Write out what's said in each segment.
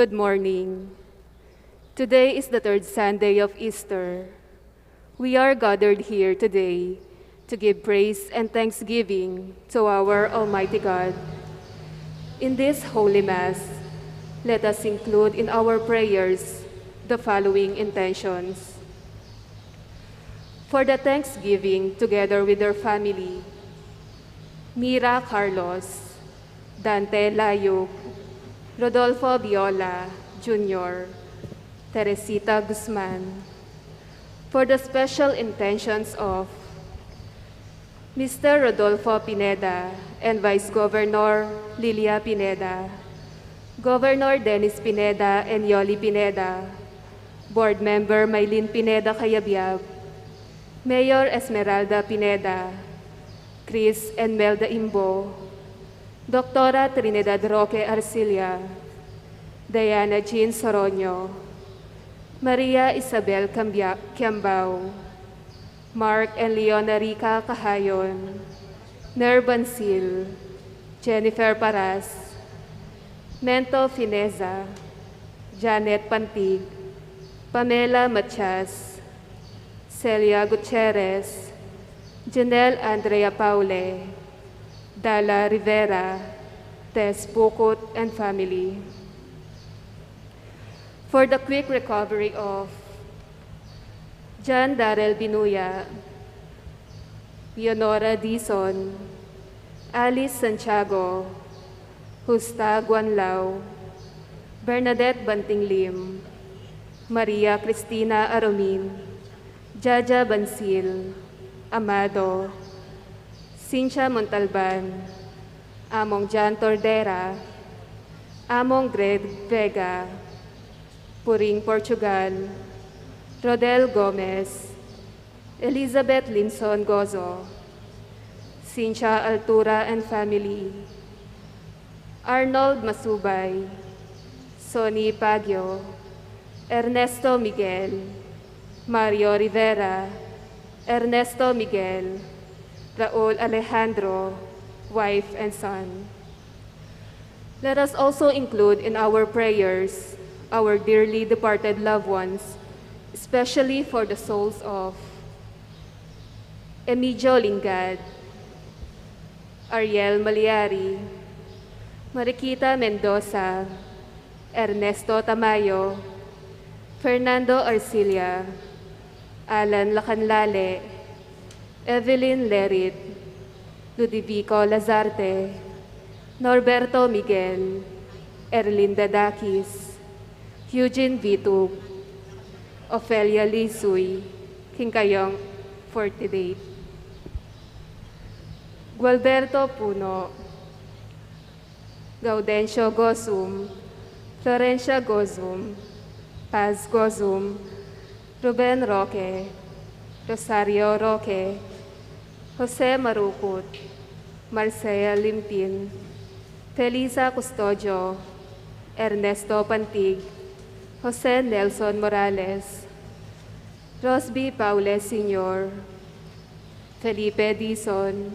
Good morning. Today is the third Sunday of Easter. We are gathered here today to give praise and thanksgiving to our Almighty God. In this Holy Mass, let us include in our prayers the following intentions. For the Thanksgiving together with their family, Mira Carlos, Dante Layug, Rodolfo Viola, Jr., Teresita Guzman. For the special intentions of Mr. Rodolfo Pineda and Vice Governor Lilia Pineda, Governor Dennis Pineda and Yoli Pineda, Board Member Maylin Pineda Cayabyab, Mayor Esmeralda Pineda, Chris and Melda Imbo, Doctora Trinidad Roque Arcilla, Diana Jean Soronio, Maria Isabel Kiambao, Mark and Leona Rica Cahayon, Ner Bansil, Jennifer Paras, Mento Fineza, Janet Pantig, Pamela Matias, Celia Gutierrez, Janelle Andrea Paule, Dala Rivera, Tess Pukut and family. For the quick recovery of John Darrell Binuya, Leonora Dizon, Alice Santiago, Justa Guanlao, Bernadette Bantinglim, Maria Cristina Aromin, Jaja Bansil, Amado, Cynthia Montalban, Among Jan Tordera, Among Greg Vega, Puring Portugal, Rodel Gomez, Elizabeth Linson Gozo, Cynthia Altura and family, Arnold Masubay, Sonny Pagyo, Ernesto Miguel, Mario Rivera, Ernesto Miguel, Raul Alejandro, wife and son. Let us also include in our prayers our dearly departed loved ones, especially for the souls of Emilio Lingad, Ariel Maliari, Mariquita Mendoza, Ernesto Tamayo, Fernando Arcilla, Alan Lacanlale, Evelyn Lerit, Ludovico Lazarte, Norberto Miguel, Erlinda Dakis, Eugene Vitug, Ofelia Lisuy, Kinkayong 48, Gualberto Puno, Gaudencio Gozum, Florencia Gozum, Paz Gozum, Ruben Roque, Rosario Roque, Jose Marukut, Marcea Limpin, Felisa Custodio, Ernesto Pantig, Jose Nelson Morales, Rosby Paule Sr., Felipe Dizon,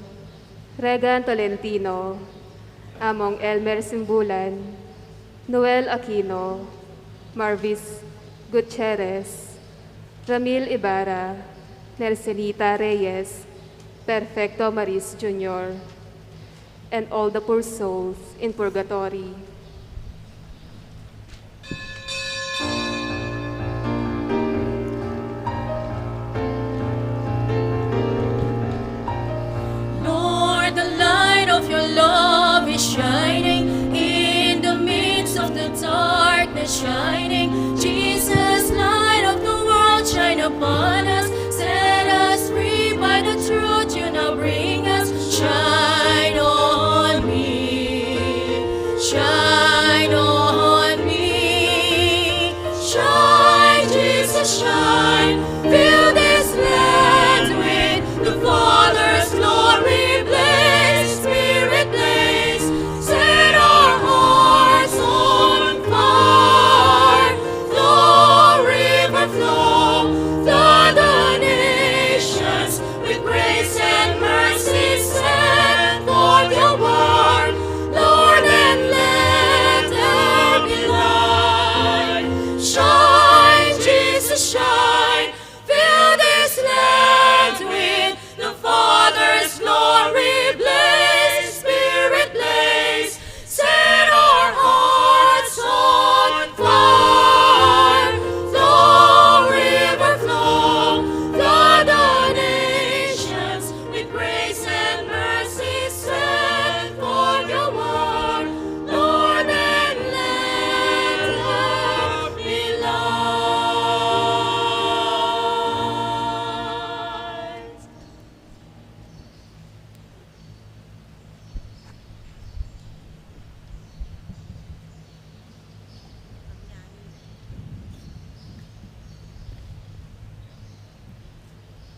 Regan Tolentino, Among Elmer Simbulan, Noel Aquino, Marvis Gutierrez, Ramil Ibarra, Nelsenita Reyes, Perfecto Maris Jr., and all the poor souls in purgatory. Lord, the light of your love is shining in the midst of the darkness shining. Jesus, light of the world, shine upon us. Set us free by the truth you now bring us. Shine on me, shine on me. Shine, Jesus, shine. Fill this land with the Father's glory blaze. Spirit blaze, set our hearts on fire. Flow, river flow, flood the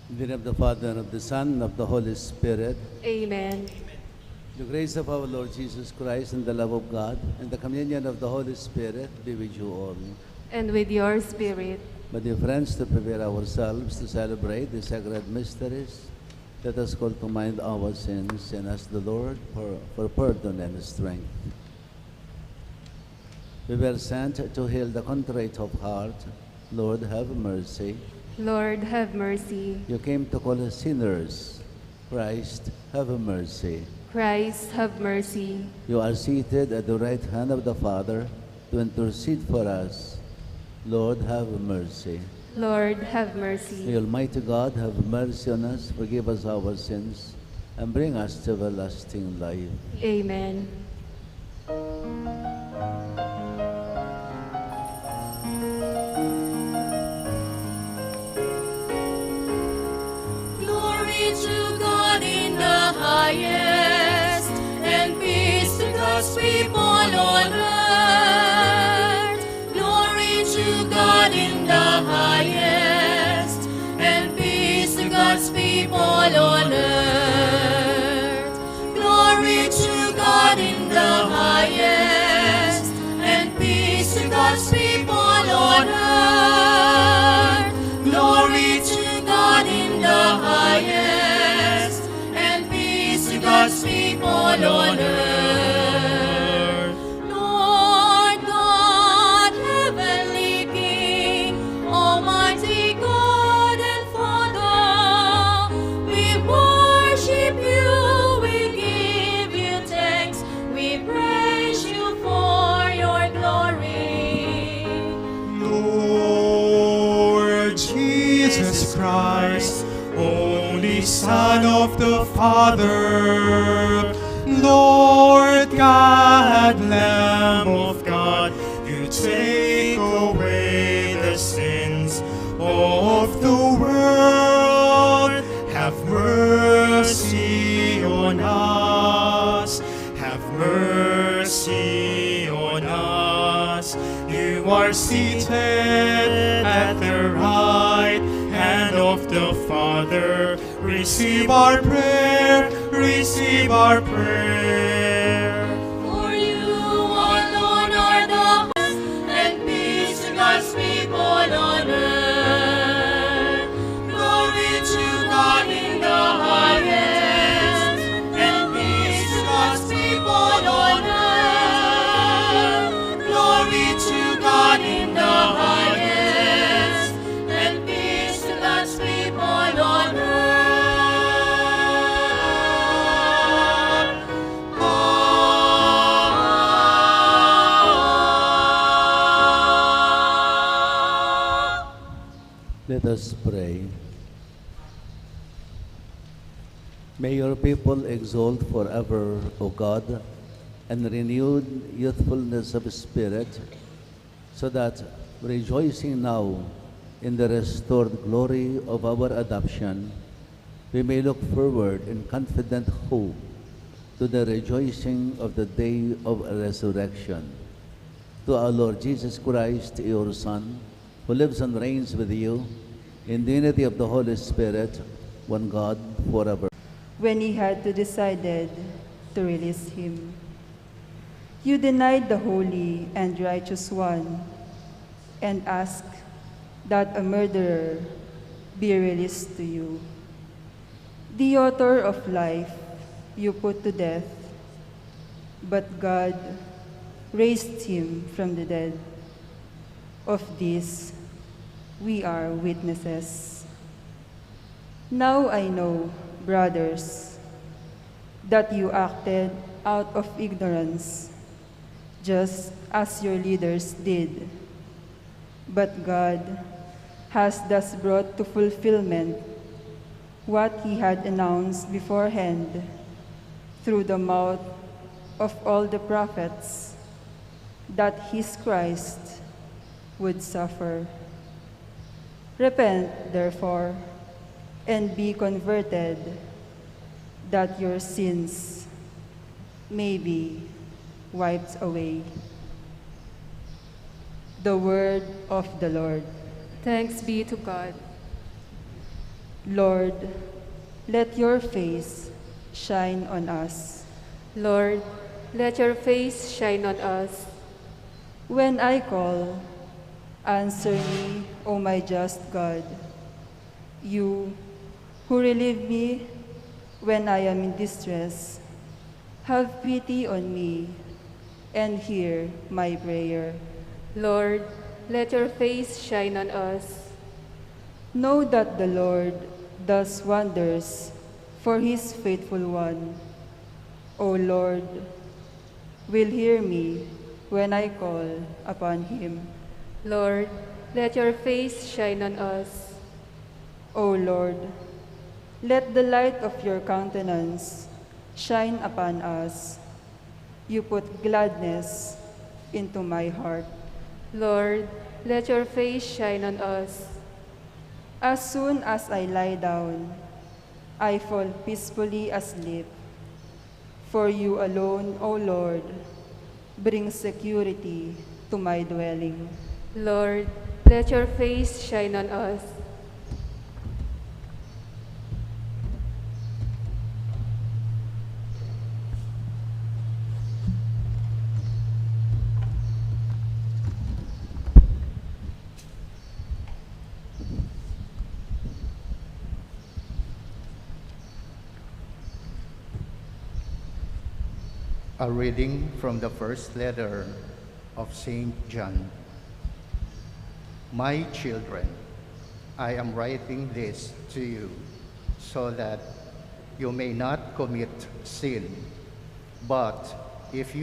In the name of the Father, and of the Son, and of the Holy Spirit. Amen. The grace of our Lord Jesus Christ and the love of God and the communion of the Holy Spirit be with you all. And with your spirit. My dear friends, to prepare ourselves to celebrate the sacred mysteries, let us call to mind our sins and ask the Lord for pardon and strength. We were sent to heal the contrite of heart. Lord, have mercy. Lord, have mercy. You came to call us sinners. Christ, have mercy. Christ, have mercy. You are seated at the right hand of the Father to intercede for us. Lord, have mercy. Lord, have May mercy. Almighty God have mercy on us, forgive us our sins, and bring us to everlasting life. Amen. Glory to God in the highest, and peace to God's people on earth. Glory to God in the highest, and peace to God's people on earth. Glory to God in the highest, and peace to God's people on earth. Glory to God in the highest, and peace to God's people on earth. Lord God, heavenly King, Almighty God and Father, we worship you, we give you thanks, we praise you for your glory. Lord Jesus Christ, only Son of the Father, Lord God, Lamb of God, you take away the sins of the world. Have mercy on us. Have mercy on us. You are seated at the right hand of the Father. Receive our prayer. Receive our prayer. For you alone are the best, and peace to God's people on earth. Glory to God in the highest, and peace to God's people on earth. Glory to God in the highest, and peace to God's people on earth. Let us pray. May your people exalt forever, O God, and renewed youthfulness of spirit, so that, rejoicing now in the restored glory of our adoption, we may look forward in confident hope to the rejoicing of the day of resurrection. To our Lord Jesus Christ, your Son, who lives and reigns with you in the unity of the Holy Spirit, one God, forever. When he had decided to release him, you denied the Holy and Righteous One and asked that a murderer be released to you. The author of life you put to death, but God raised him from the dead. Of this, we are witnesses. Now I know, brothers, that you acted out of ignorance, just as your leaders did. But God has thus brought to fulfillment what he had announced beforehand through the mouth of all the prophets, that his Christ would suffer. Repent, therefore, and be converted, that your sins may be wiped away. The word of the Lord. Thanks be to God. Lord, let your face shine on us. Lord, let your face shine on us. When I call, answer me, O my just God. You who relieve me when I am in distress, have pity on me and hear my prayer. Lord, let your face shine on us. Know that the Lord does wonders for his faithful one. O Lord, will hear me when I call upon him. Lord, let your face shine on us. O Lord, let the light of your countenance shine upon us. You put gladness into my heart. Lord, let your face shine on us. As soon as I lie down, I fall peacefully asleep. For you alone, O Lord, bring security to my dwelling. Lord, let your face shine on us. A reading from the first letter of St. John. My children, I am writing this to you so that you may not commit sin. But if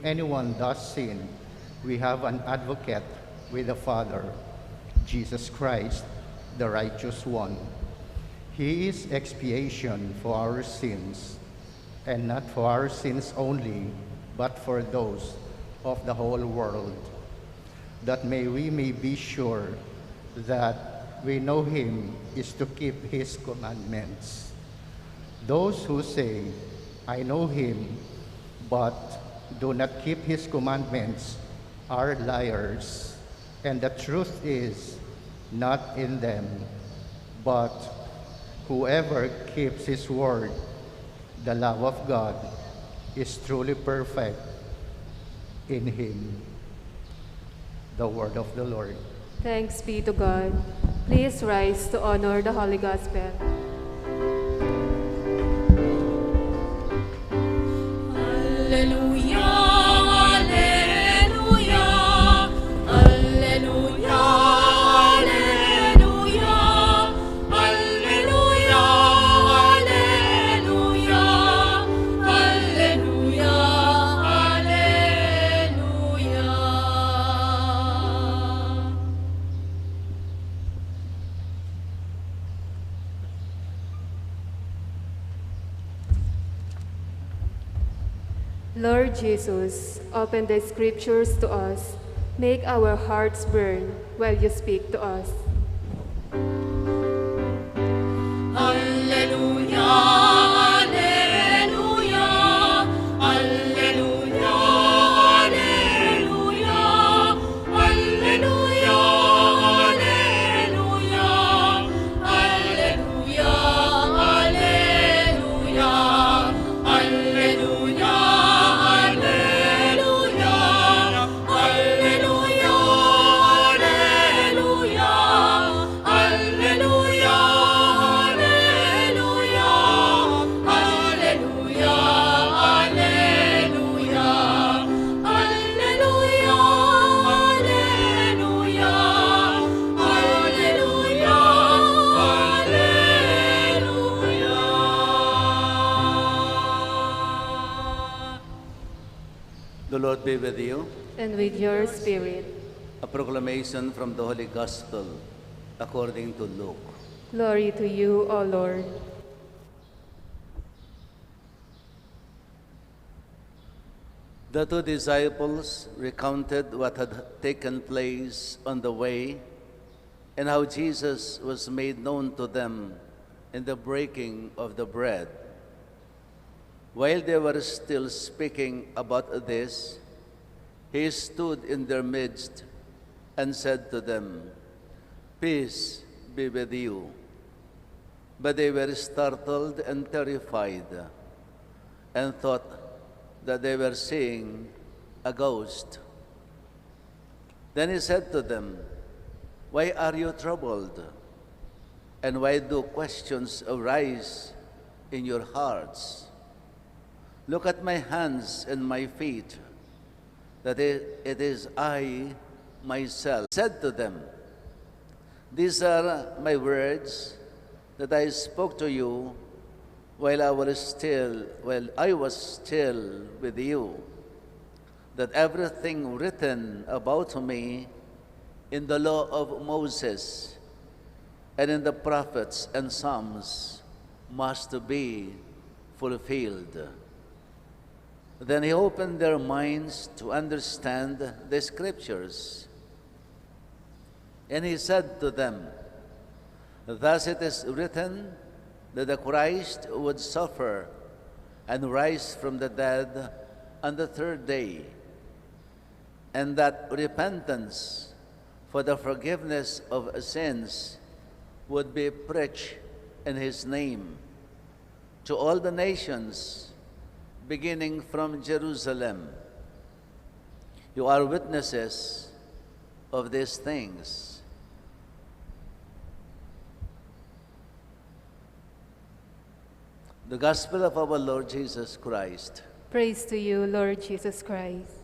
anyone does sin, we have an advocate with the Father, Jesus Christ, the righteous one. He is expiation for our sins, and not for our sins only, but for those of the whole world, that we may be sure that we know him is to keep his commandments. Those who say, I know him, but do not keep his commandments are liars, and the truth is not in them. But whoever keeps his word, the love of God is truly perfect in him. The word of the Lord. Thanks be to God. Please rise to honor the Holy Gospel. Alleluia, alleluia, alleluia, alleluia, alleluia, alleluia, alleluia, alleluia. Lord Jesus, open the scriptures to us. Make our hearts burn while you speak to us. Alleluia, alleluia, alleluia, alleluia, alleluia, alleluia, alleluia, alleluia, The Lord be with you. And with your spirit. A proclamation from the Holy Gospel according to Luke. Glory to you, O Lord. The two disciples recounted what had taken place on the way and how Jesus was made known to them in the breaking of the bread. While they were still speaking about this, he stood in their midst and said to them, "Peace be with you." But they were startled and terrified and thought that they were seeing a ghost. Then he said to them, "Why are you troubled? And why do questions arise in your hearts? Look at my hands and my feet, that it is I myself." He said to them, "These are my words that I spoke to you while I was still with you, that everything written about me in the law of Moses and in the prophets and Psalms must be fulfilled." Then he opened their minds to understand the scriptures. And he said to them, "Thus it is written that the Christ would suffer and rise from the dead on the third day, and that repentance for the forgiveness of sins would be preached in his name to all the nations, beginning from Jerusalem. You are witnesses of these things." The Gospel of our Lord Jesus Christ. Praise to you, Lord Jesus Christ.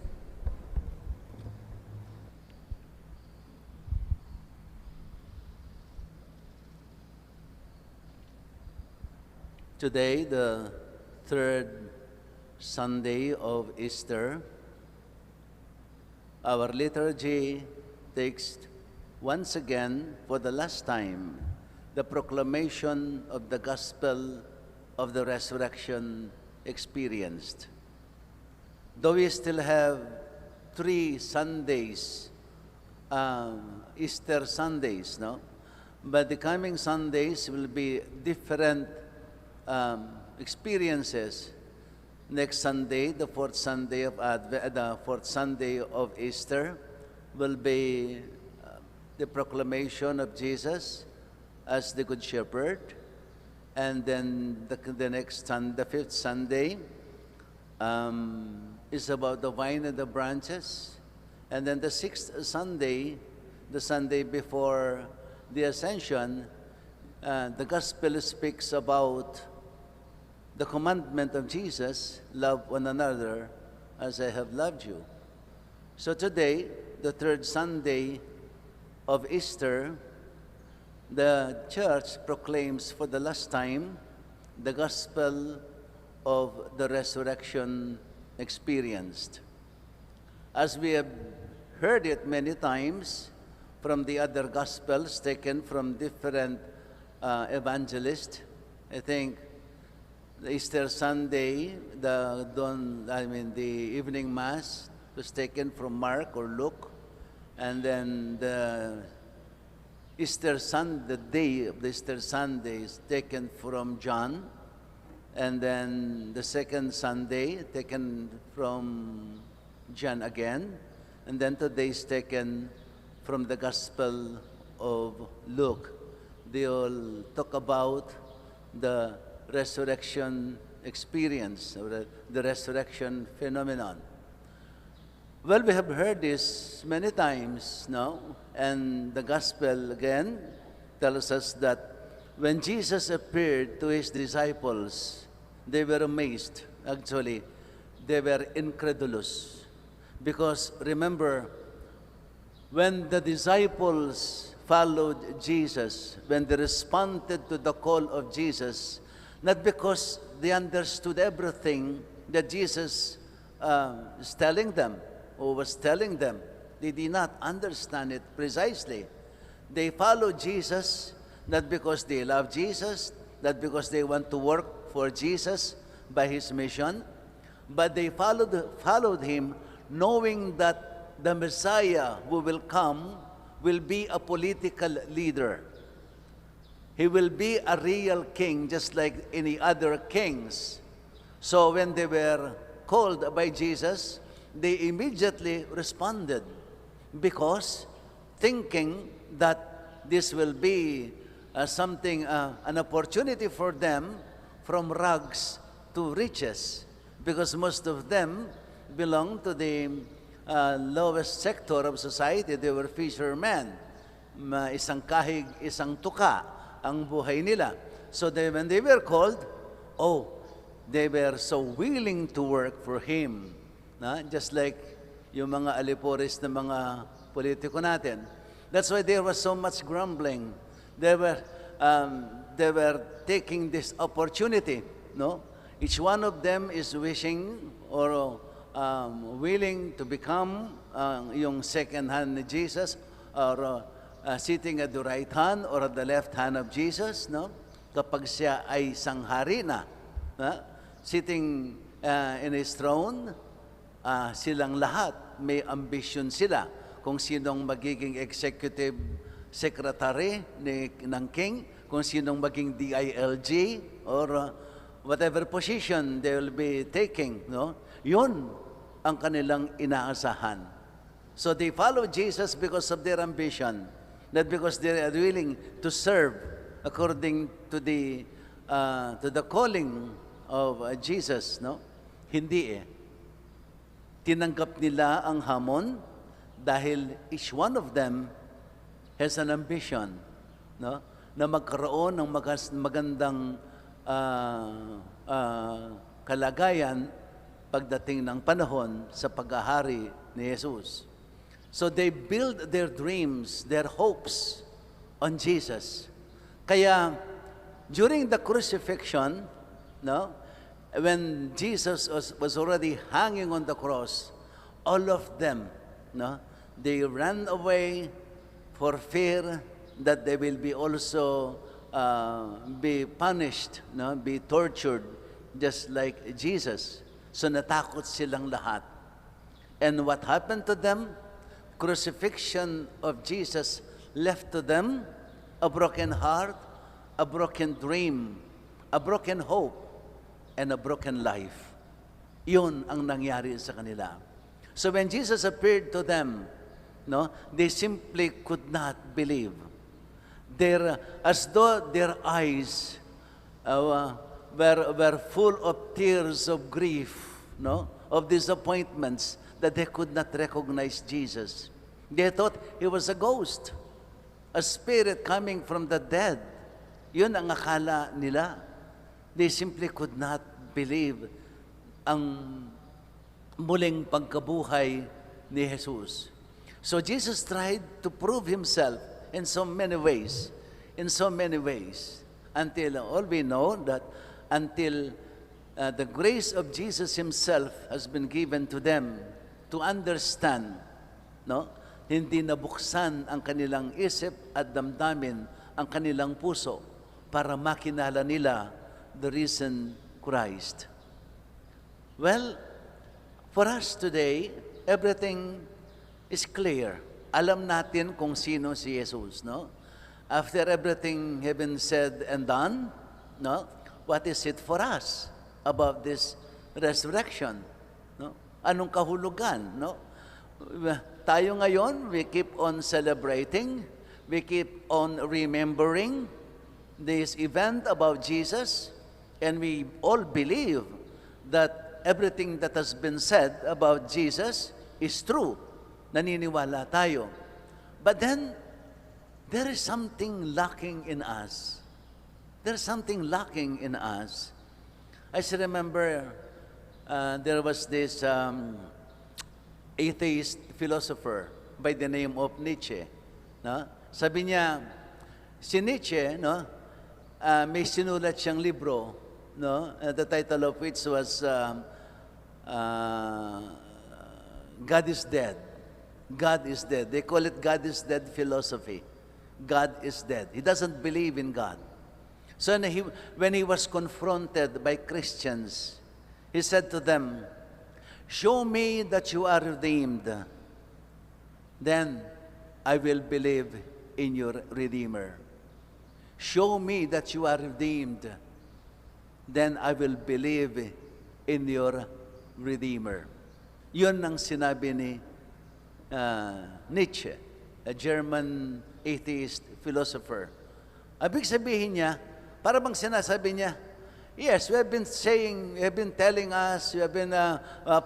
Today, the third Sunday of Easter, our liturgy takes once again, for the last time, the proclamation of the gospel of the resurrection experienced. Though we still have 3 Sundays, Easter Sundays, no? But the coming Sundays will be different experiences. Next Sunday, the fourth Sunday of Easter, will be the proclamation of Jesus as the Good Shepherd. And then the fifth Sunday is about the vine and the branches. And then the sixth Sunday, the Sunday before the Ascension, the Gospel speaks about the commandment of Jesus, love one another as I have loved you. So today, the third Sunday of Easter, the Church proclaims for the last time the gospel of the resurrection experienced. As we have heard it many times from the other gospels taken from different evangelists, I think the Easter Sunday, the evening Mass was taken from Mark or Luke, and then the day of the Easter Sunday is taken from John, and then the second Sunday taken from John again, and then today is taken from the Gospel of Luke. They all talk about the resurrection experience, or the resurrection phenomenon. Well, we have heard this many times now, and the Gospel again tells us that when Jesus appeared to his disciples, they were amazed. Actually, they were incredulous. Because remember, when the disciples followed Jesus, when they responded to the call of Jesus, not because they understood everything that Jesus is telling them or was telling them. They did not understand it precisely. They followed Jesus not because they love Jesus, not because they want to work for Jesus by his mission, but they followed him knowing that the Messiah who will come will be a political leader. He will be a real king just like any other kings. So when they were called by Jesus, they immediately responded because thinking that this will be an opportunity for them from rags to riches, because most of them belong to the lowest sector of society. They were fishermen. Isang kahig, isang tuka ang buhay nila. So when they were called, they were so willing to work for Him. Just like yung mga alipores na mga politiko natin. That's why there was so much grumbling. They were taking this opportunity. Each one of them is wishing or willing to become yung second hand ni Jesus, or sitting at the right hand or at the left hand of Jesus, kapag siya ay sanghari na, sitting in His throne, silang lahat may ambition sila kung sinong magiging executive secretary ng king, kung sinong maging DILG, or whatever position they will be taking. Yun ang kanilang inaasahan. So they follow Jesus because of their ambition, not because they are willing to serve according to the calling of Jesus. Hindi Tinanggap nila ang hamon dahil each one of them has an ambition, na magkaroon ng magandang kalagayan pagdating ng panahon sa paghahari ni Jesus. So they build their dreams, their hopes on Jesus. Kaya during the crucifixion, when Jesus was already hanging on the cross, all of them, they ran away for fear that they will be also be punished, be tortured, just like Jesus. So natakot silang lahat. And what happened to them? Crucifixion of Jesus left to them a broken heart, a broken dream, a broken hope, and a broken life. Yun ang nangyari sa kanila. So when Jesus appeared to them, they simply could not believe. As though their eyes were full of tears of grief, of disappointments, that they could not recognize Jesus. They thought He was a ghost, a spirit coming from the dead. Yun ang akala nila. They simply could not believe ang muling pagkabuhay ni Jesus. So Jesus tried to prove Himself in so many ways, until all we know that until the grace of Jesus Himself has been given to them to understand, hindi nabuksan ang kanilang isip at damdamin, ang kanilang puso, para makilala nila the risen Christ. Well, for us today, everything is clear. Alam natin kung sino si Jesus, After everything has been said and done, what is it for us about this resurrection? Anong kahulugan, Tayo ngayon, we keep on celebrating, we keep on remembering this event about Jesus, and we all believe that everything that has been said about Jesus is true. Naniniwala tayo. But then, there is something lacking in us. There's something lacking in us. I still remember there was this atheist philosopher by the name of Nietzsche. Sabi niya, si Nietzsche, may sinulat siyang libro, the title of which was God is Dead. God is dead. They call it God is Dead philosophy. God is dead. He doesn't believe in God. So when he was confronted by Christians, he said to them, "Show me that you are redeemed. Then I will believe in your Redeemer. Show me that you are redeemed. Then I will believe in your Redeemer." Yun ang sinabi ni Nietzsche, a German atheist philosopher. Ibig sabihin niya, para bang sinasabi niya, yes, we have been saying, we have been telling us, we have been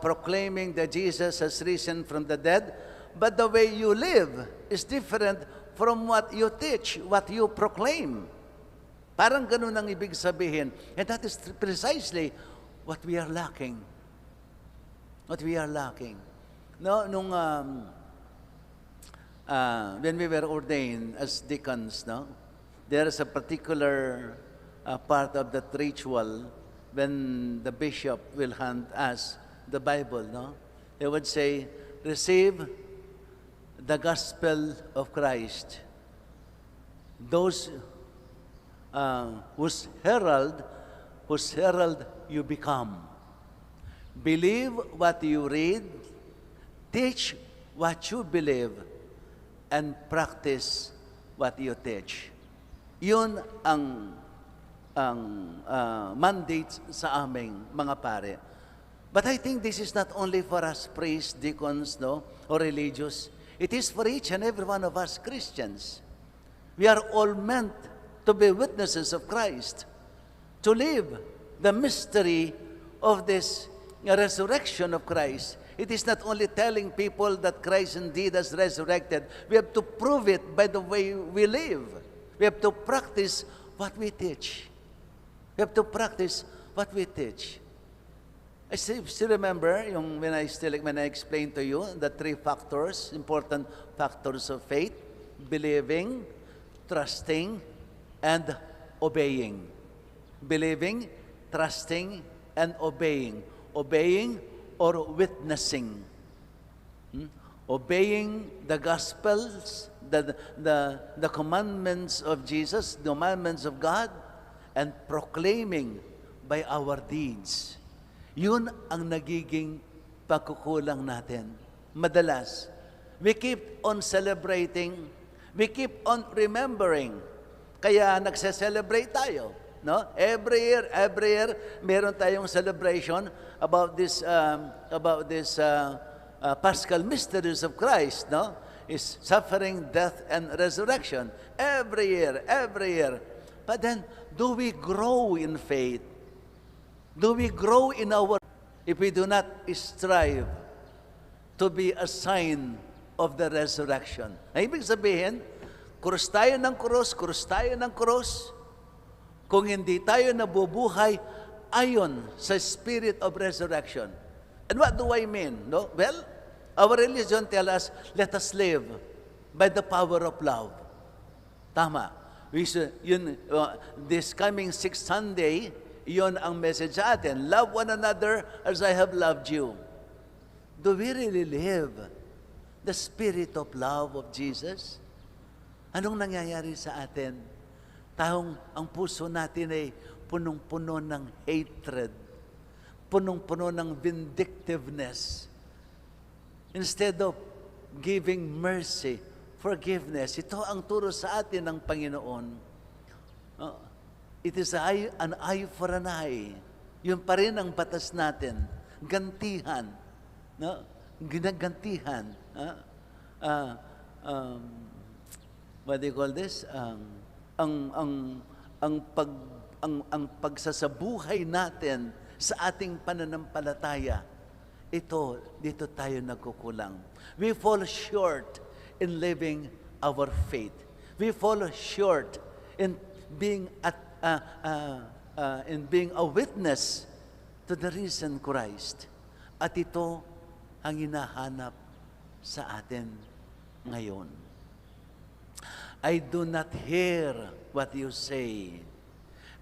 proclaiming that Jesus has risen from the dead, but the way you live is different from what you teach, what you proclaim. Parang ganun ang ibig sabihin. And that is precisely what we are lacking. What we are lacking. No, when we were ordained as deacons, no, there is a particular part of that ritual when the bishop will hand us the Bible, no? They would say, receive the gospel of Christ. Those whose herald you become. Believe what you read, teach what you believe, and practice what you teach. Yun ang mandate sa aming mga pare. But I think this is not only for us priests, deacons, no, or religious. It is for each and every one of us Christians. We are all meant to be witnesses of Christ, to live the mystery of this resurrection of Christ. It is not only telling people that Christ indeed has resurrected. We have to prove it by the way we live. We have to practice what we teach. We have to practice what we teach. I still remember when I explained to you the three factors, important factors of faith: believing, trusting, and obeying. Believing, trusting, and obeying. Obeying or witnessing. Obeying the Gospels, the commandments of Jesus, the commandments of God, and proclaiming by our deeds. Yun ang nagiging pagkukulang natin. Madalas, we keep on celebrating, we keep on remembering. Kaya nagse-celebrate tayo. No? Every year, meron tayong celebration about this Paschal mysteries of Christ, no? Is suffering, death, and resurrection. Every year. But then, do we grow in faith? Do we grow in our, if we do not strive to be a sign of the resurrection? Ibig sabihin, krus tayo ng krus, kung hindi tayo nabubuhay ayon sa spirit of resurrection. And what do I mean? No? Well, our religion tells us, let us live by the power of love. Tama. This coming 6th Sunday, yun ang message sa atin. Love one another as I have loved you. Do we really live the spirit of love of Jesus? Anong nangyayari sa atin? Ang puso natin ay punong-puno ng hatred, punong-puno ng vindictiveness. Instead of giving mercy, forgiveness, ito ang turo sa atin ng Panginoon. It is an eye for an eye. Yun pa rin ang batas natin. Gantihan. No? Ginagantihan. What do you call this? Ang pagsasabuhay natin sa ating pananampalataya, dito tayo nagkukulang. We fall short in living our faith. We fall short in being a witness to the risen Christ. At ito ang hinahanap sa atin ngayon. I do not hear what you say,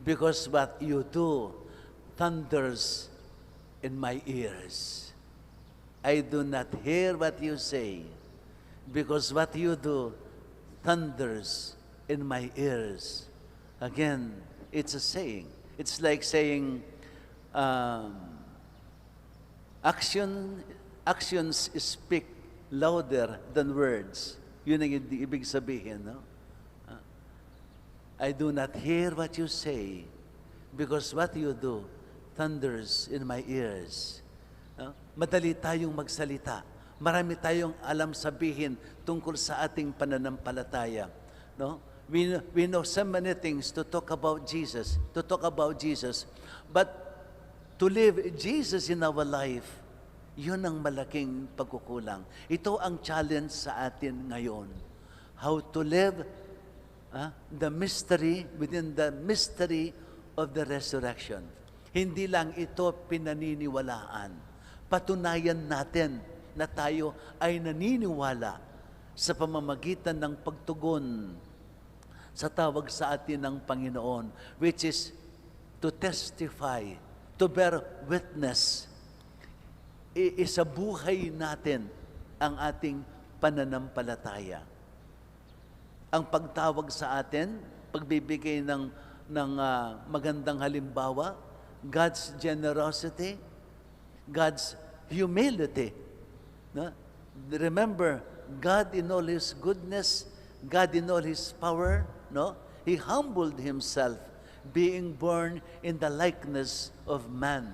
because what you do thunders in my ears. I do not hear what you say, because what you do thunders in my ears. Again, it's a saying. It's like saying, actions speak louder than words. Yun ang ibig sabihin, no? I do not hear what you say, because what you do thunders in my ears. Madali tayong magsalita. Marami tayong alam sabihin tungkol sa ating pananampalataya. No? We know so many things to talk about Jesus, but to live Jesus in our life, yun ang malaking pagkukulang. Ito ang challenge sa atin ngayon. How to live the mystery within the mystery of the resurrection. Hindi lang ito pinaniniwalaan. Patunayan natin na tayo ay naniniwala sa pamamagitan ng pagtugon sa tawag sa atin ng Panginoon, which is to testify, to bear witness. Isabuhay natin ang ating pananampalataya. Ang pagtawag sa atin, pagbibigay ng magandang halimbawa, God's generosity, God's humility. No? Remember, God in all His goodness, God in all His power, no? He humbled Himself, being born in the likeness of man.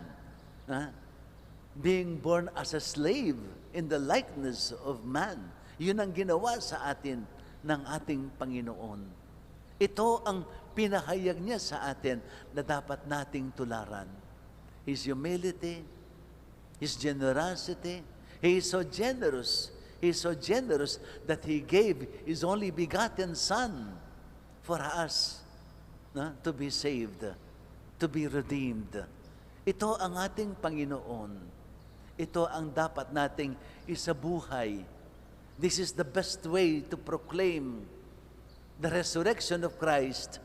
Being born as a slave in the likeness of man. Yun ang ginawa sa atin ng ating Panginoon. Ito ang pinahayag niya sa atin na dapat nating tularan. His humility, His generosity. He is so generous. He is so generous that He gave His only begotten Son for us to be saved, to be redeemed. Ito ang ating Panginoon. Ito ang dapat nating isabuhay. This is the best way to proclaim the resurrection of Christ,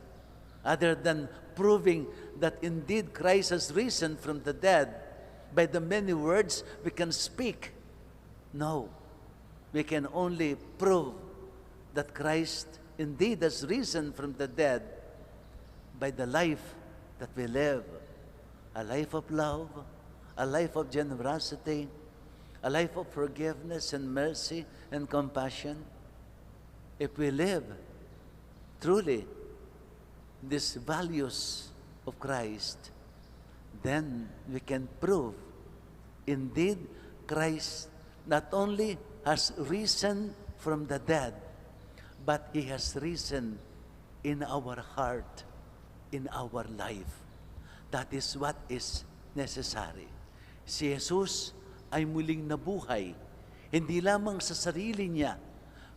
other than proving that indeed Christ has risen from the dead by the many words we can speak. No, we can only prove that Christ indeed has risen from the dead by the life that we live, a life of love, a life of generosity, a life of forgiveness and mercy and compassion. If we live truly these values of Christ, then we can prove indeed Christ not only has risen from the dead, but He has risen in our heart, in our life. That is what is necessary. Si Jesus ay muling nabuhay, hindi lamang sa sarili Niya,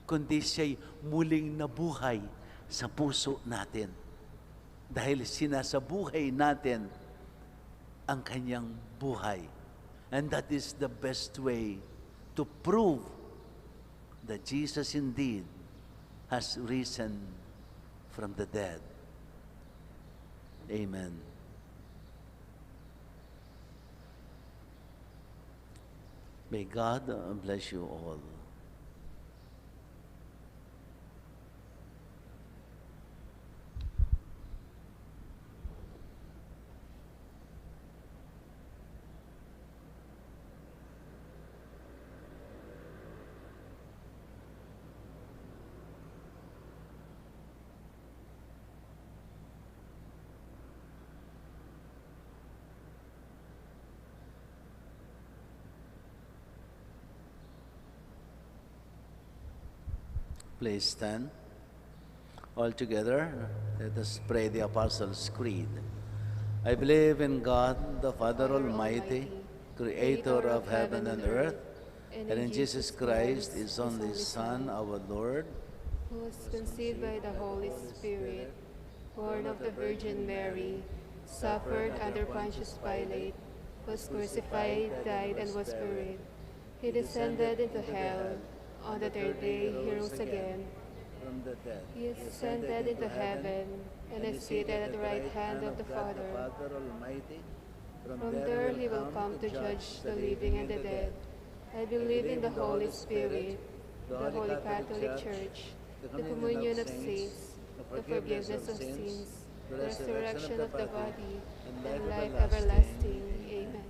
kundi Siya'y muling nabuhay sa puso natin. Dahil sinasabuhay natin ang Kanyang buhay. And that is the best way to prove that Jesus indeed has risen from the dead. Amen. May God bless you all. Please stand. All together, let us pray the Apostles' Creed. I believe in God, the Father Almighty, Creator of heaven and earth, and in Jesus Christ, His only Son, our Lord, who was conceived by the Holy Spirit, born of the Virgin Mary, suffered under Pontius Pilate, was crucified, died, and was buried. He descended into hell. On the third day he rose again. from the dead. He ascended into heaven and is seated at the right hand of the Father. Father Almighty. From there he will come to judge the living and the dead. I believe in the Holy Spirit, the Holy Catholic Church, the communion of saints, the forgiveness of sins, the resurrection of the body, and life everlasting. Amen.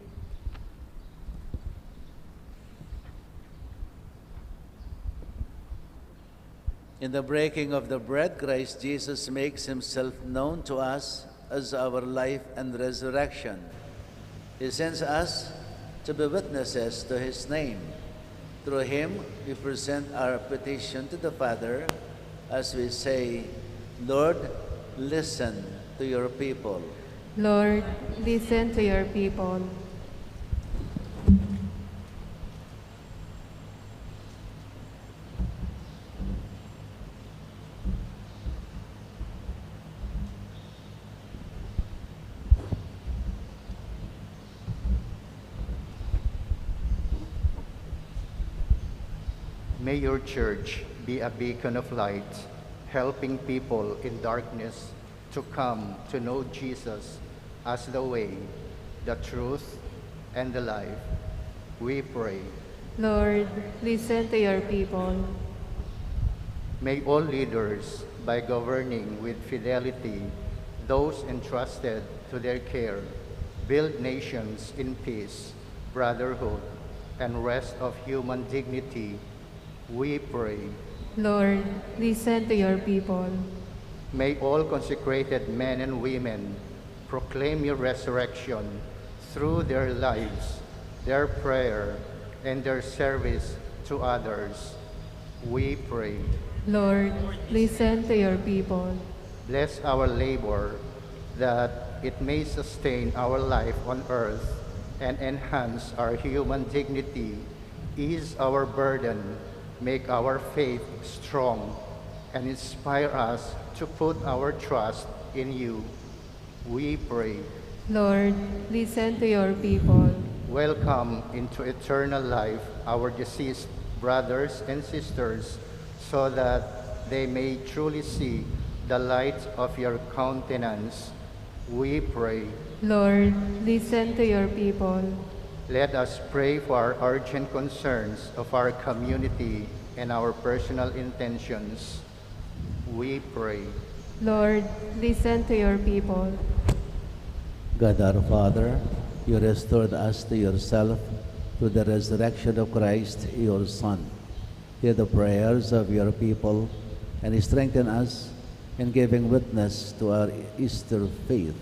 In the breaking of the bread, Christ Jesus makes Himself known to us as our life and resurrection. He sends us to be witnesses to His name. Through Him, we present our petition to the Father as we say, Lord, listen to your people. Lord, listen to your people. May your church be a beacon of light, helping people in darkness to come to know Jesus as the way, the truth, and the life. We pray. Lord, listen to your people. May all leaders, by governing with fidelity those entrusted to their care, build nations in peace, brotherhood, and rest of human dignity. We pray. Lord, listen to your people. May all consecrated men and women proclaim your resurrection through their lives, their prayer, and their service to others. We pray. Lord, listen to your people. Bless our labor, that it may sustain our life on earth and enhance our human dignity, ease our burden, make our faith strong, and inspire us to put our trust in you. We pray. Lord, listen to your people. Welcome into eternal life our deceased brothers and sisters, so that they may truly see the light of your countenance. We pray. Lord, listen to your people. Let us pray for our urgent concerns of our community and our personal intentions. We pray. Lord, listen to your people. God our Father, you restored us to yourself through the resurrection of Christ, your Son. Hear the prayers of your people and strengthen us in giving witness to our Easter faith.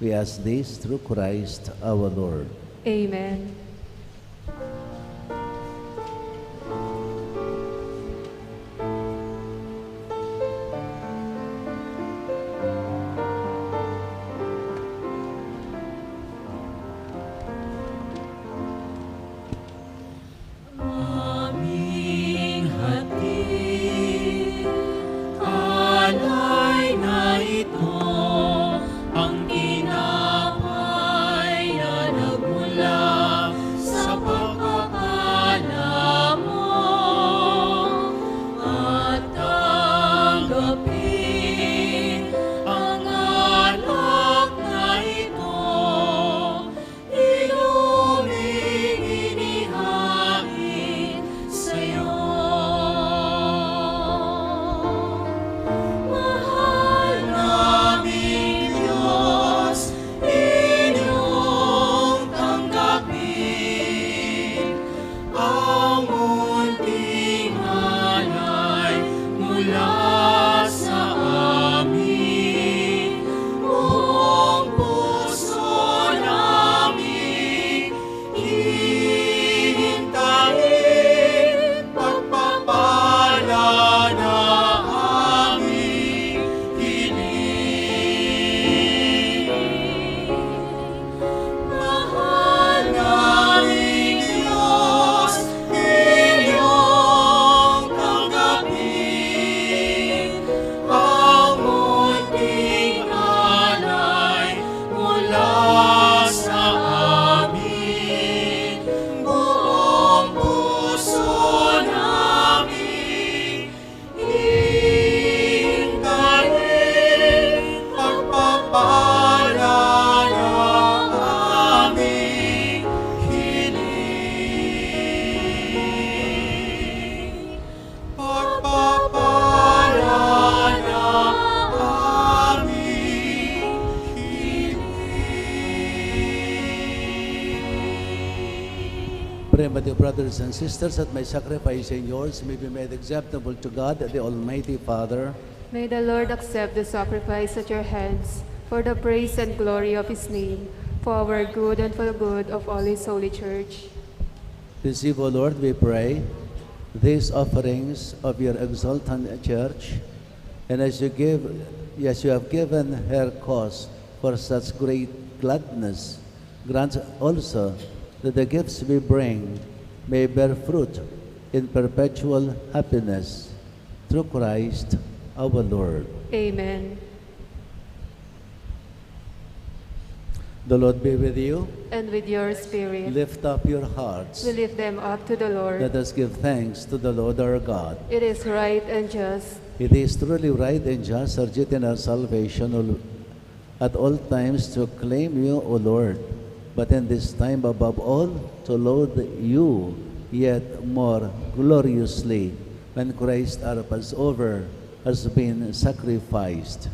We ask this through Christ our Lord. Amen. Aming hatid, alay na ito, ang tinapay na nagmula sa pagpapala mo. At tanggapin ang alak na ito, inuming inihain sa'yo. Mahal naming Diyos, inyong tanggapin ang munting alay mula sa amin. Buong puso namin hihintayin pagpapala na aming hiling. Mahal naming Diyos, inyong tanggapin ang munting alay mula sa amin. Buong puso namin hihintayin pagpapala na aming hiling. Pagpapala na aming hiling. Pray, my dear brothers and sisters, that my sacrifice and yours may be made acceptable to God, the Almighty Father. May the Lord accept the sacrifice at your hands for the praise and glory of his name, for our good and for the good of all his holy church. Receive, O Lord, we pray, these offerings of your exultant church, And as you have given her cause for such great gladness, grant also that the gifts we bring may bear fruit in perpetual happiness. Through Christ our Lord. Amen. The Lord be with you. And with your spirit, Lift up your hearts. we lift them up to the Lord. Let us give thanks to the Lord our God. It is right and just, It is truly right and just, our duty and our salvation, at all times to acclaim you, O Lord, but in this time above all, to laud you yet more gloriously when Christ our Passover has been sacrificed.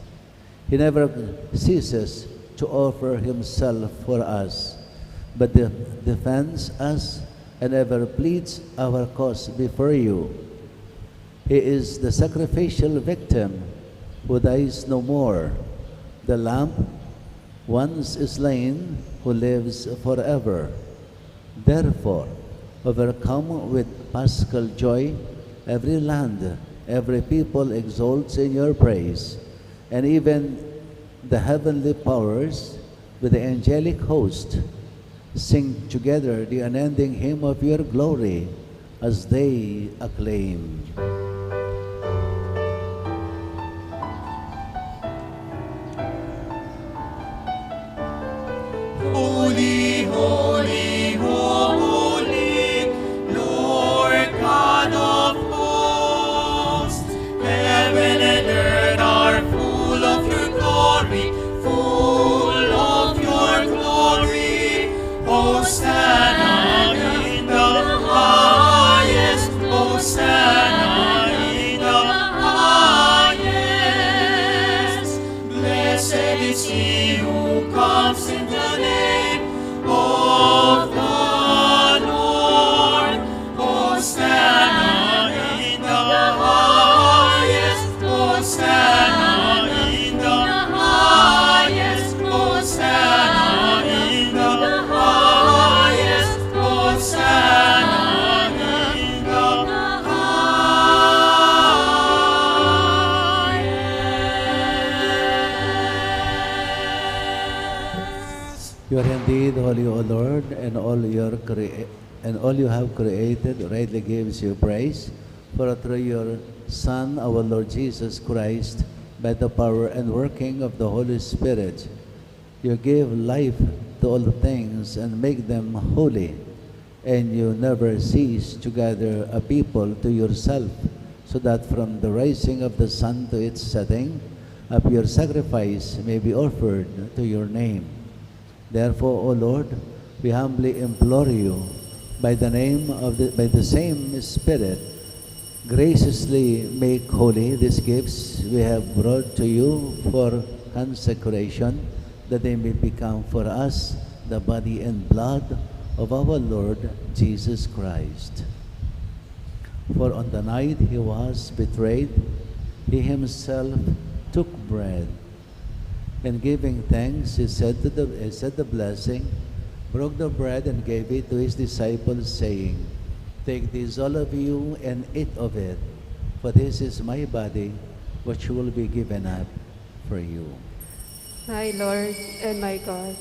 He never ceases to offer himself for us, but defends us and ever pleads our cause before you. He is the sacrificial victim who dies no more, the Lamb once slain who lives forever. Therefore, overcome with paschal joy, every land, every people exalts in your praise, and even the heavenly powers with the angelic host sing together the unending hymn of your glory as they acclaim. Holy, holy, holy, Lord God of hosts, heaven and earth are full of your glory, full of your glory. Hosanna in the highest, Hosanna in the highest. Blessed is he who comes in the name of the Lord. Hosanna in the highest, Hosanna in the highest, Hosanna in the highest, Hosanna in the highest. You are indeed holy, O Lord, and all you have created rightly gives you praise. For through your Son, our Lord Jesus Christ, by the power and working of the Holy Spirit, you give life to all things and make them holy, and you never cease to gather a people to yourself, so that from the rising of the sun to its setting, a pure sacrifice may be offered to your name. Therefore, O Lord, we humbly implore you, by the same Spirit, graciously make holy these gifts we have brought to you for consecration, that they may become for us the body and blood of our Lord Jesus Christ. For on the night he was betrayed, he himself took bread, and giving thanks, he said the blessing, broke the bread and gave it to his disciples, saying, "Take this, all of you, and eat of it, for this is my body, which will be given up for you." my Lord and my God.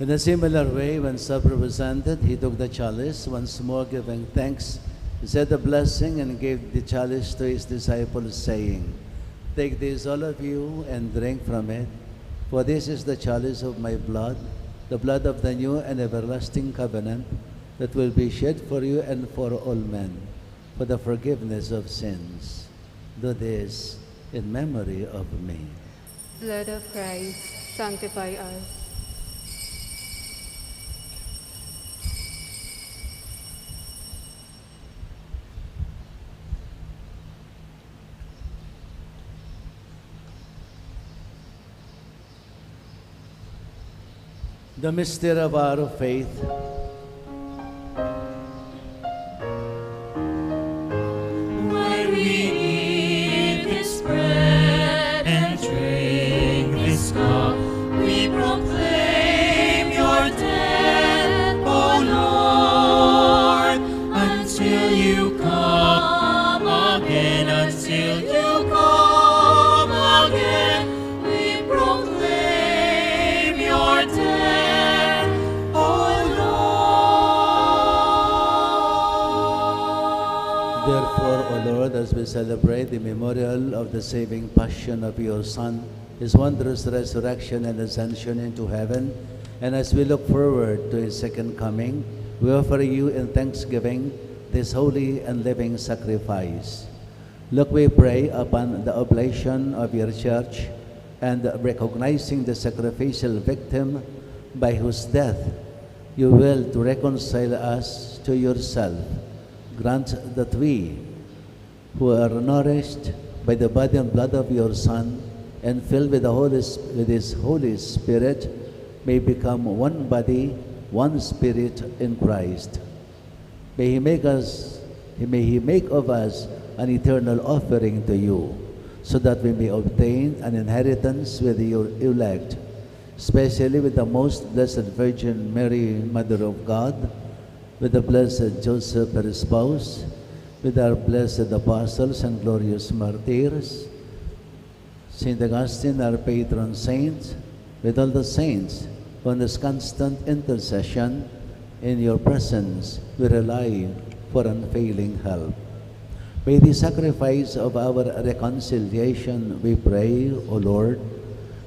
In a similar way, when supper was ended, he took the chalice, once more giving thanks, he said the blessing and gave the chalice to his disciples, saying, "Take this, all of you, and drink from it, for this is the chalice of my blood, the blood of the new and everlasting covenant, that will be shed for you and for all men, for the forgiveness of sins. Do this in memory of me." Blood of Christ, sanctify us. The mystery of our faith. When we eat this bread and drink this cup, we as we celebrate the memorial of the saving passion of your Son, his wondrous resurrection and ascension into heaven, and as we look forward to his second coming, we offer you in thanksgiving this holy and living sacrifice. Look, we pray, upon the oblation of your church and recognizing the sacrificial victim by whose death you will to reconcile us to yourself. Grant that we, who are nourished by the body and blood of your Son and filled with his Holy Spirit, may become one body, one spirit in Christ. May he make of us an eternal offering to you, so that we may obtain an inheritance with your elect, especially with the most blessed Virgin Mary, Mother of God, with the blessed Joseph, her spouse, with our blessed apostles and glorious martyrs, Saint Augustine, our patron saint, with all the saints, on this constant intercession in your presence, we rely for unfailing help. May the sacrifice of our reconciliation, we pray, O Lord,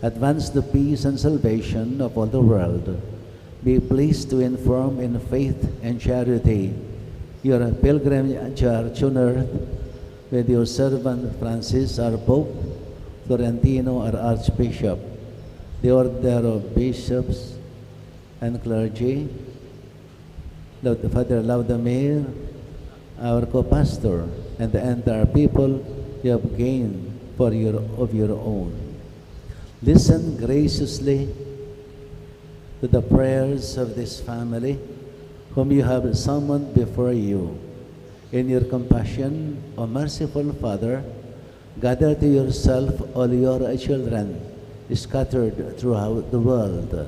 advance the peace and salvation of all the world. Be pleased to inform in faith and charity your pilgrim church on earth, with your servant Francis, our Pope, Florentino, our Archbishop, the order of bishops and clergy, Father Laudamir, our co-pastor, and the entire people you have gained of your own. Listen graciously to the prayers of this family whom you have summoned before you. In your compassion, O merciful Father, gather to yourself all your children scattered throughout the world,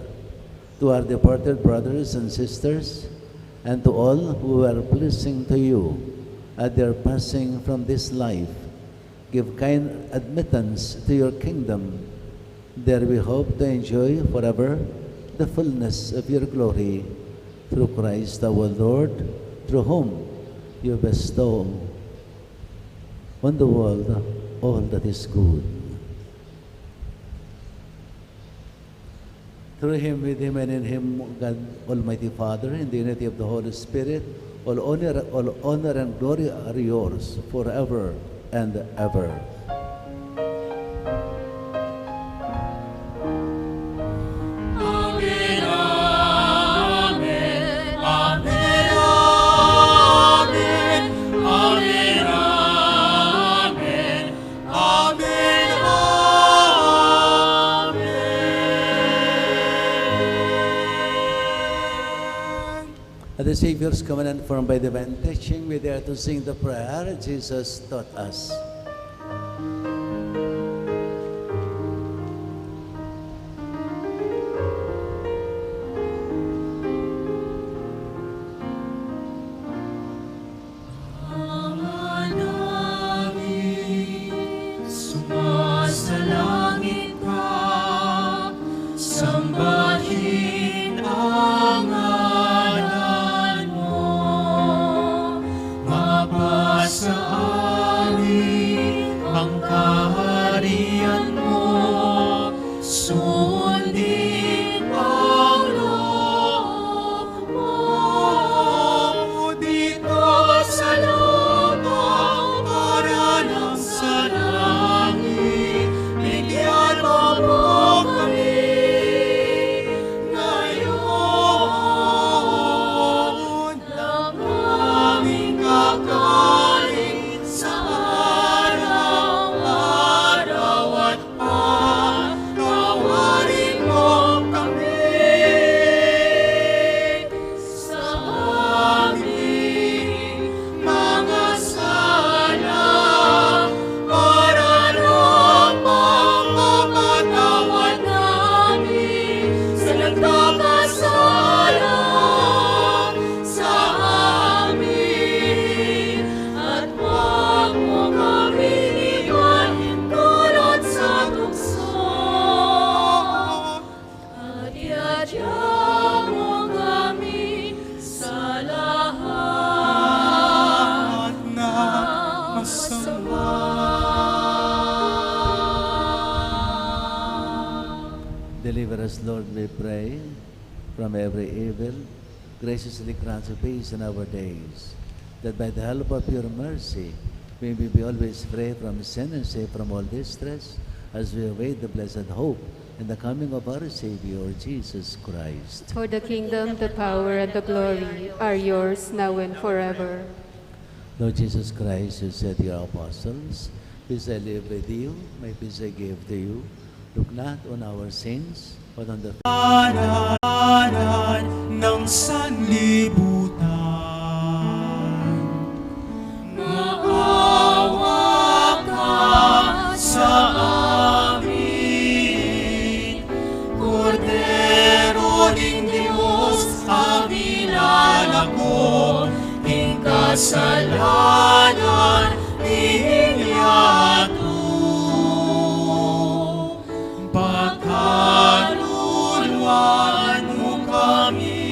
to our departed brothers and sisters, and to all who are pleasing to you at their passing from this life. Give kind admittance to your kingdom. There we hope to enjoy forever the fullness of your glory, through Christ our Lord, through whom you bestow on the world all that is good. Through him, with him, and in him, God Almighty Father, in the unity of the Holy Spirit, all honor and glory are yours forever and ever. Amen, amen, amen, amen, amen, amen, amen, amen. At the Savior's command, formed by divine teaching, we dare to sing the prayer Jesus taught us. Ama namin, sumasalangit ka, sambahin ang ngalan mo, mapasa amin Lord, we pray, from every evil, graciously grant us peace in our days, that by the help of your mercy, we may be always free from sin and safe from all distress, as we await the blessed hope and the coming of our Savior, Jesus Christ. For the kingdom, the power, and the glory are yours now and forever. Lord Jesus Christ, you said to your apostles, peace I live with you, my peace I give to you. Look not on our sins, but on the Kanan ng sanlibutan. Maawa ka sa amin, Kordero ng Diyos, aming lalako, ing kasalanan iniyato. Pagkaluluan mo kami,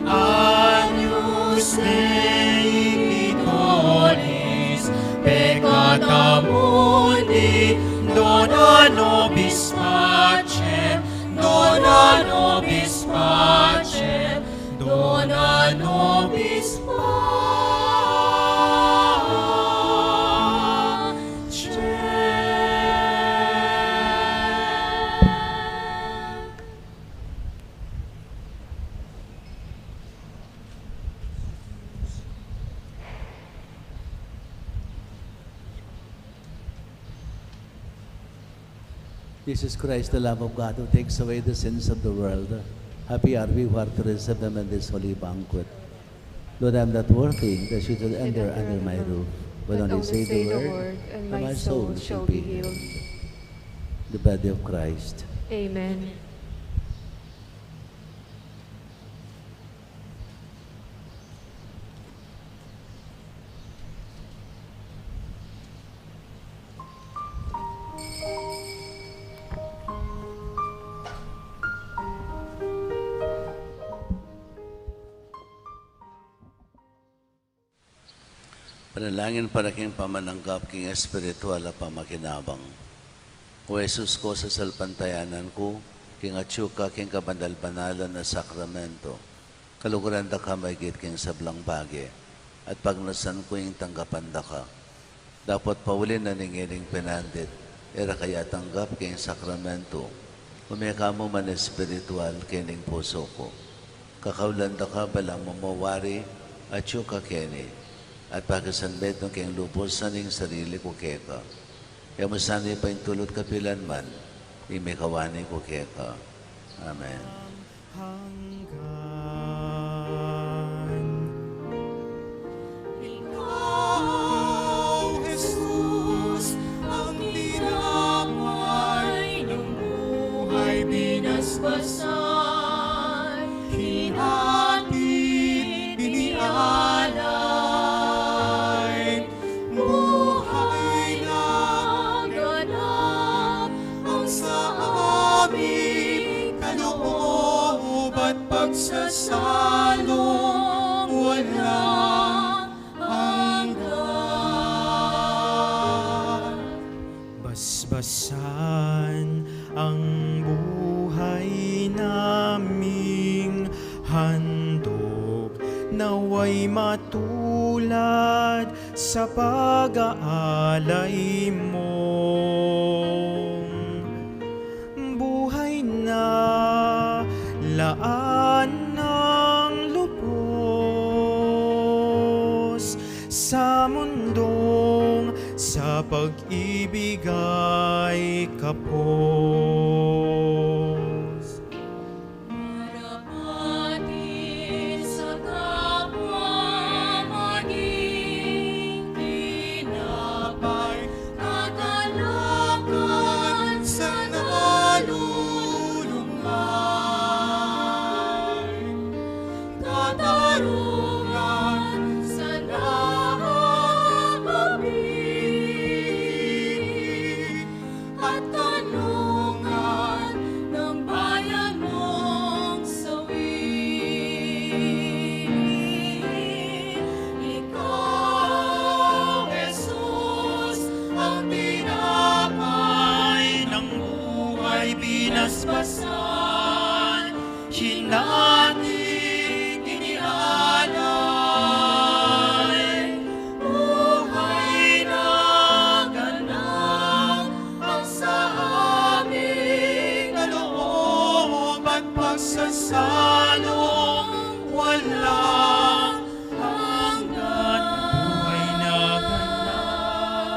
Agnus Dei Donis, peccata mundi, dona nobis pacem, dona nobis pacem, dona nobis pacem. Jesus Christ, the Lamb of God, who takes away the sins of the world. Happy are we who are to receive them in this holy banquet. Lord, I am not worthy that you should enter under my roof, but only say the word, and my soul shall be healed. The body of Christ. Amen. Panalangin para king pamananggap king espiritual at pamakinabang. O Jesus ko sa salpantayanan ko, king atyuka king kabandal-banalan na sakramento, kaluguran da ka maigit king sablang bagi, at pagnasan ko yung tanggapan da ka. Dapat paulin na ningiling pinandit, era kaya tanggap king sakramento, umeka mo man espiritual kining puso ko. Kakaulan da ka balang mamawari, atyuka kini, at pagkasanbet ng keng lupos sa ning sarili ko keka. Kaya masani pa yung tulot kapilan man, imikawani ko keka. Amen. Ikaw, Jesus, ang tinapay ng buhay binasbasan, hinatid, binialay, buhay na ganap ang sa aming kaloob at pagsasalong walang hanggan. Basbasan ang buhay naming handog, naway matulad sa pag-aalay mo. Buhay na laan ng lubos sa mundong sa pag-ibig ay kapos. Marapatin sa kapwa maging tinapay, Kagalakan sa nalulungay, katarungan sa nakakabig, at tanong salong walang hanggan, buhay na ganap.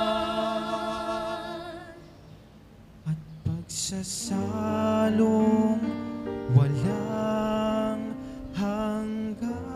At pagsasalong walang hanggan.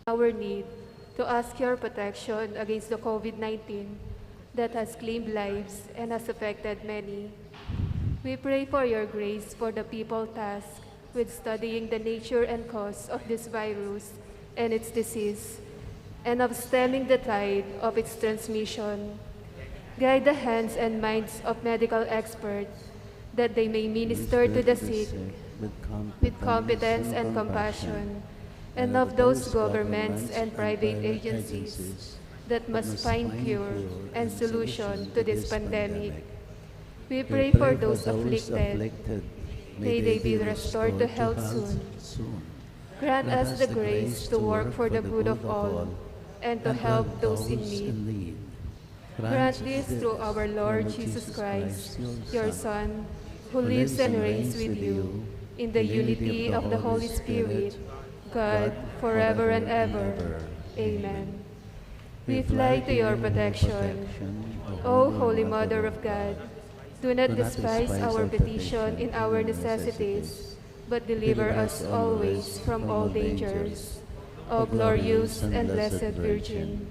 Our need to ask your protection against the COVID-19 that has claimed lives and has affected many. We pray for your grace for the people tasked with studying the nature and cause of this virus and its disease, and of stemming the tide of its transmission. Guide the hands and minds of medical experts that they may minister to the sick with competence and compassion, and of those governments and private agencies that must find cure and solution to this pandemic. We pray for those afflicted. May they be restored to health soon. Grant us the grace to work for the good of all and to help those in need. Grant this through our Lord Jesus Christ, your Son, who lives and reigns with you in the unity of the Holy Spirit, God, forever and ever. Amen. We fly to your protection. O Holy Mother of God, do not despise our petition in our necessities, but deliver us always from all dangers. O glorious and blessed Virgin.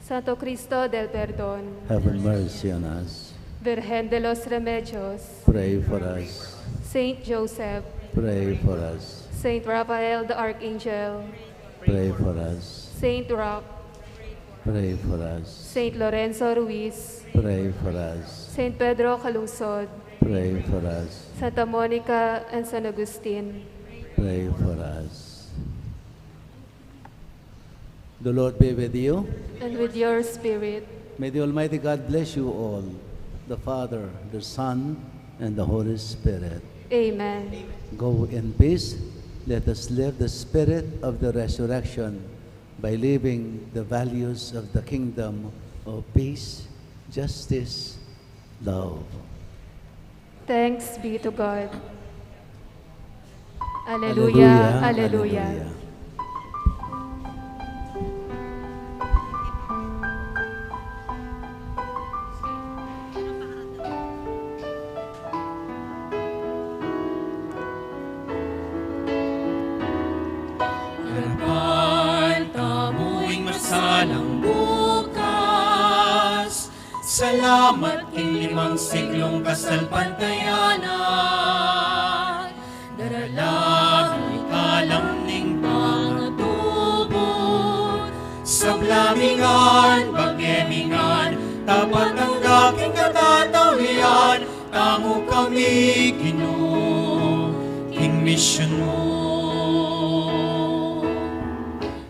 Santo Cristo del Perdón, Have mercy on us. Virgen de los Remedios, Pray for us. Saint Joseph, Pray for us. Saint Raphael the Archangel, Pray for us. Saint Roch, Pray for us. Saint Lorenzo Ruiz, Pray for us. Saint Pedro Calungsod, Pray for us. Santa Monica and San Agustin. Pray for us. The Lord be with you. And with your spirit. May the Almighty God bless you all, the Father, the Son, and the Holy Spirit. Amen. Go in peace. Let us live the spirit of the resurrection by living the values of the kingdom of peace, justice, love. Thanks be to God. Alleluia, alleluia. Harapan tamu'y masalang bukas. Salamat king 5 siglong kasalpantayanan. Daralang ikalamning pangatubon. Sa blamingan, bagyemingan, tapat ang daking katatawian. Tamo kami, Ginoo, king misyon mo.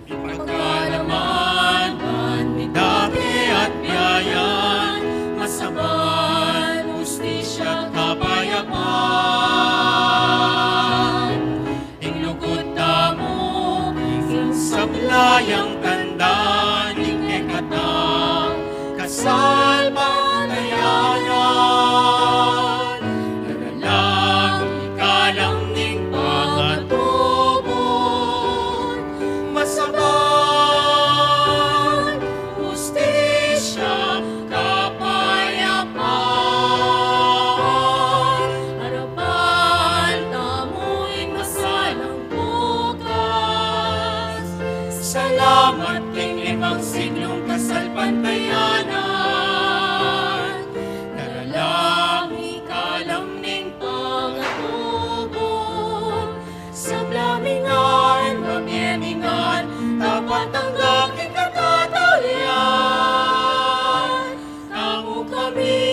Ipagkalaman, bandidake at biyayan, masaban, justisya, kapayapaan. Inglugod tamo, ing sablayang tandaan, ing kekatang kasalpantayanan. Daralang ikalamning pangatubon, masaban, justisya, kapayapaan. Harapan tamo'y masalang bukas. Salamat king 5 siglong kasalpantayanan. Daralang ikalamning pangatubon. Sa blamingan, bagyemingan, tapat ang daking katatawian. Tamo kami,